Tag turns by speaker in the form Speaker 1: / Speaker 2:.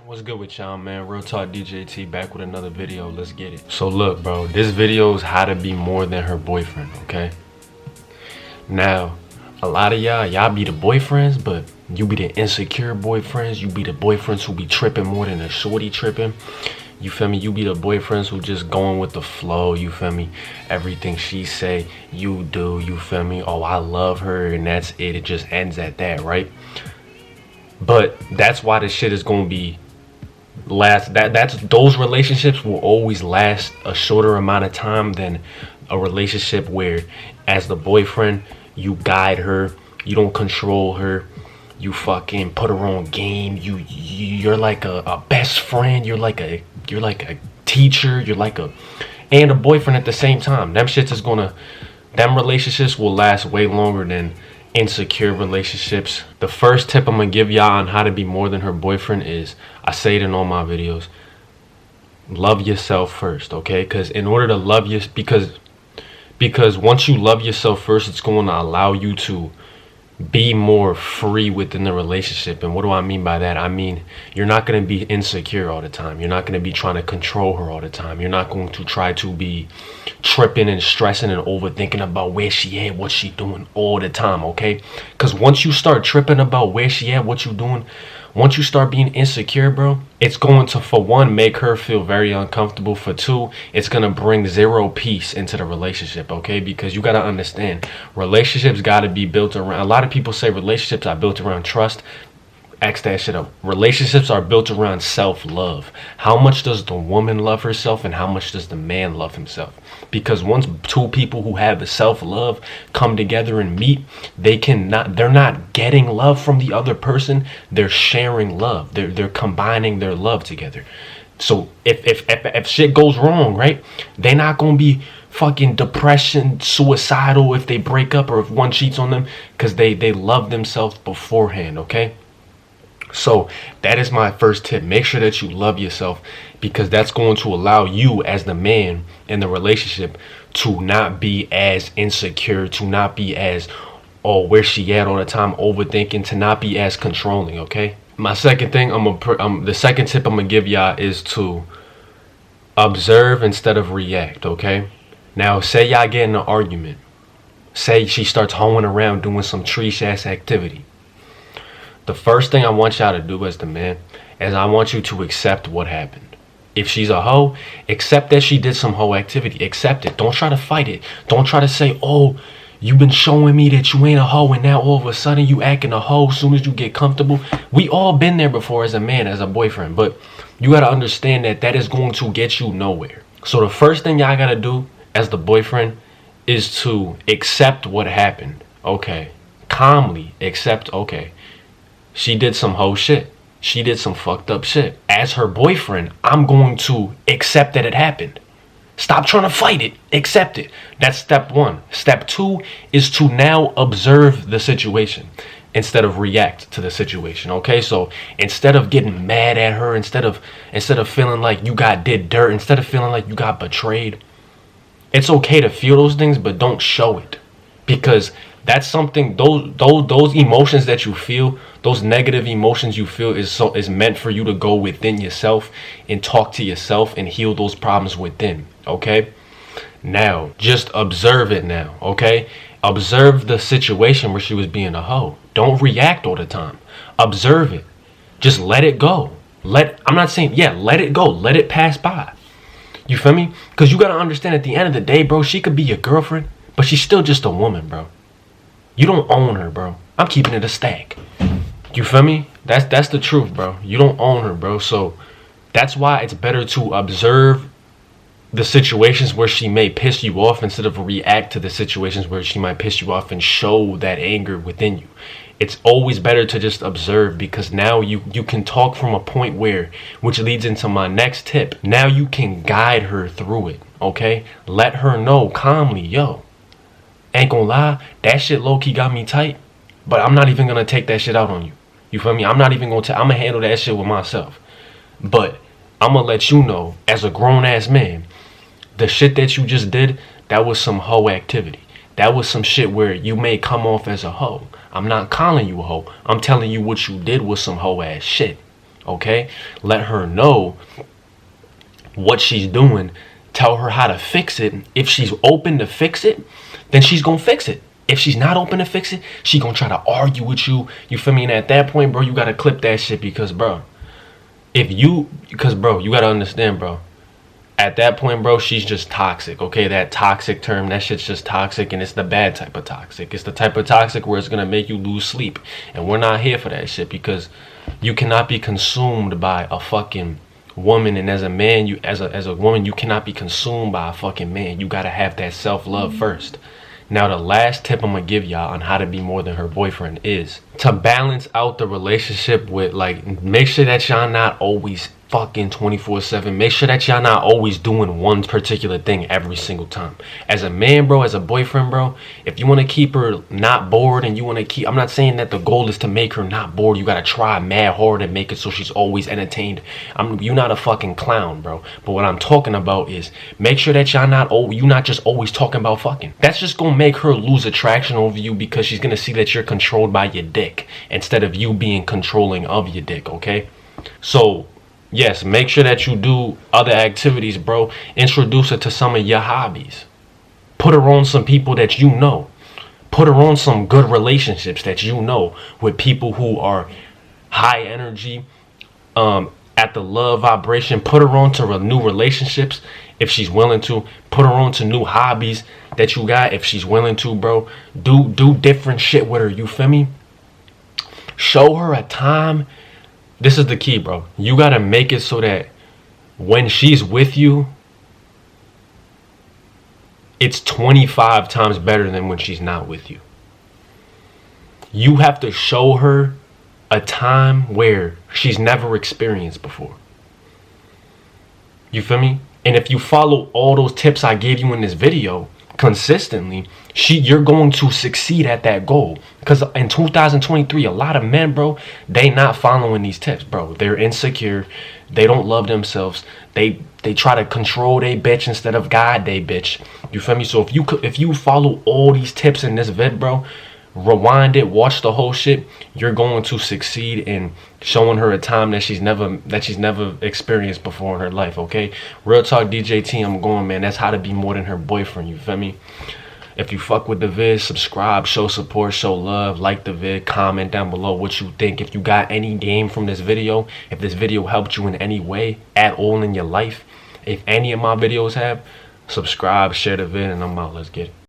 Speaker 1: What's good with y'all, man? RealTalkDJT back with another video. Let's get it. So look, bro, this video is how to be more than her boyfriend, okay? Now, a lot of y'all be the boyfriends, but you be the insecure boyfriends. You be the boyfriends who be tripping more than a shorty tripping. You feel me? You be the boyfriends who just going with the flow, you feel me? Everything she say, you do, you feel me? Oh, I love her, and that's it. It just ends at that, right? But that's why this shit is gonna be those relationships will always last a shorter amount of time than a relationship where, as the boyfriend, you guide her, you don't control her, you fucking put her on game, you're like a best friend, you're like a teacher, and a boyfriend at the same time. Them relationships will last way longer than insecure relationships. The first tip I'm gonna give y'all on how to be more than her boyfriend is, I say it in all my videos, love yourself first, okay? Because in order to love you, because once you love yourself first, it's going to allow you to be more free within the relationship. And what do I mean by that? I mean, you're not going to be insecure all the time. You're not going to be trying to control her all the time. You're not going to try to be tripping and stressing and overthinking about where she at, what she doing all the time, okay? Because once you start tripping about where she at, what you doing, once you start being insecure, bro, it's going to, for one, make her feel very uncomfortable. For two, it's going to bring zero peace into the relationship, okay? Because you got to understand, relationships got to be built around, a lot of people say relationships are built around trust. X that shit up. Relationships are built around self-love. How much does the woman love herself and how much does the man love himself? Because once two people who have the self-love come together and meet, they're not getting love from the other person, they're sharing love. They're combining their love together. So if shit goes wrong, right? They're not gonna be fucking depression, suicidal if they break up or if one cheats on them, because they love themselves beforehand, okay? So that is my first tip. Make sure that you love yourself, because that's going to allow you as the man in the relationship to not be as insecure, to not be as, oh, where she at all the time, overthinking, to not be as controlling, okay? My second thing, the second tip I'm gonna give y'all is to observe instead of react, okay? Now, say y'all get in an argument. Say she starts hoeing around doing some tree-ass activity. The first thing I want y'all to do as the man is I want you to accept what happened. If she's a hoe, accept that she did some hoe activity. Accept it. Don't try to fight it. Don't try to say, oh, you've been showing me that you ain't a hoe and now all of a sudden you acting a hoe as soon as you get comfortable. We all been there before as a man, as a boyfriend. But you got to understand that that is going to get you nowhere. So the first thing y'all got to do as the boyfriend is to accept what happened. Okay. Calmly accept, okay, she did some hoe shit. She did some fucked up shit. As her boyfriend, I'm going to accept that it happened. Stop trying to fight it. Accept it. That's step one. Step two is to now observe the situation instead of react to the situation. Okay, so instead of getting mad at her, instead of feeling like you did dirt, instead of feeling like you got betrayed, it's okay to feel those things, but don't show it, because that's something, those emotions that you feel, those negative emotions you feel is meant for you to go within yourself and talk to yourself and heal those problems within, okay? Now, just observe it now, okay? Observe the situation where she was being a hoe. Don't react all the time. Observe it. Just let it go. I'm not saying, let it go. Let it pass by. You feel me? Because you got to understand, at the end of the day, bro, she could be your girlfriend, but she's still just a woman, bro. You don't own her, bro. I'm keeping it a stack. You feel me? That's the truth, bro. You don't own her, bro. So that's why it's better to observe the situations where she may piss you off instead of react to the situations where she might piss you off and show that anger within you. It's always better to just observe, because now you can talk from a point which leads into my next tip. Now you can guide her through it, okay? Let her know calmly, yo, ain't gonna lie, that shit low-key got me tight, but I'm not even gonna take that shit out on you. You feel me? I'm not even gonna I'm gonna handle that shit with myself. But I'm gonna let you know, as a grown-ass man, the shit that you just did, that was some hoe activity. That was some shit where you may come off as a hoe. I'm not calling you a hoe. I'm telling you what you did was some hoe ass shit. okay? Let her know what she's doing. Tell her how to fix it. If she's open to fix it, then she's gonna fix it. If she's not open to fix it, she gonna try to argue with you. You feel me? And at that point, bro, you gotta clip that shit because, bro, you gotta understand, bro. At that point, bro, she's just toxic, okay? That toxic term, that shit's just toxic, and it's the bad type of toxic. It's the type of toxic where it's gonna make you lose sleep. And we're not here for that shit because you cannot be consumed by a fucking woman. And as a man, as a woman, you cannot be consumed by a fucking man. You gotta have that self-love first. Now, the last tip I'm gonna give y'all on how to be more than her boyfriend is to balance out the relationship with, like, make sure that y'all not always fucking 24/7. Make sure that y'all not always doing one particular thing every single time. As a man, bro, as a boyfriend, bro, if you want to keep her not bored and you want to keep, I'm not saying that the goal is to make her not bored. You got to try mad hard and make it so she's always entertained. You're not a fucking clown, bro. But what I'm talking about is make sure that y'all not just always talking about fucking. That's just going to make her lose attraction over you because she's going to see that you're controlled by your dick instead of you being controlling of your dick, okay? So, yes, make sure that you do other activities, bro. Introduce her to some of your hobbies. Put her on some people that you know. Put her on some good relationships that you know with people who are high energy, at the love vibration. Put her on to new relationships if she's willing to. Put her on to new hobbies that you got if she's willing to, bro. Do different shit with her, you feel me? Show her a time. This is the key, bro. You gotta make it so that when she's with you, it's 25 times better than when she's not with you. You have to show her a time where she's never experienced before. You feel me? And if you follow all those tips I gave you in this video consistently, you're going to succeed at that goal. Because in 2023, a lot of men, bro, they not following these tips, bro. They're insecure. They don't love themselves. They try to control they bitch instead of guide they bitch. You feel me? So if you follow all these tips in this vid, bro, rewind it, watch the whole shit, you're going to succeed in showing her a time that she's never experienced before in her life, okay? Real Talk DJT, I'm going, man. That's how to be more than her boyfriend, you feel me? If you fuck with the vid, subscribe, show support, show love, like the vid, comment down below what you think. If you got any game from this video, if this video helped you in any way at all in your life, if any of my videos have, subscribe, share the vid, and I'm out. Let's get it.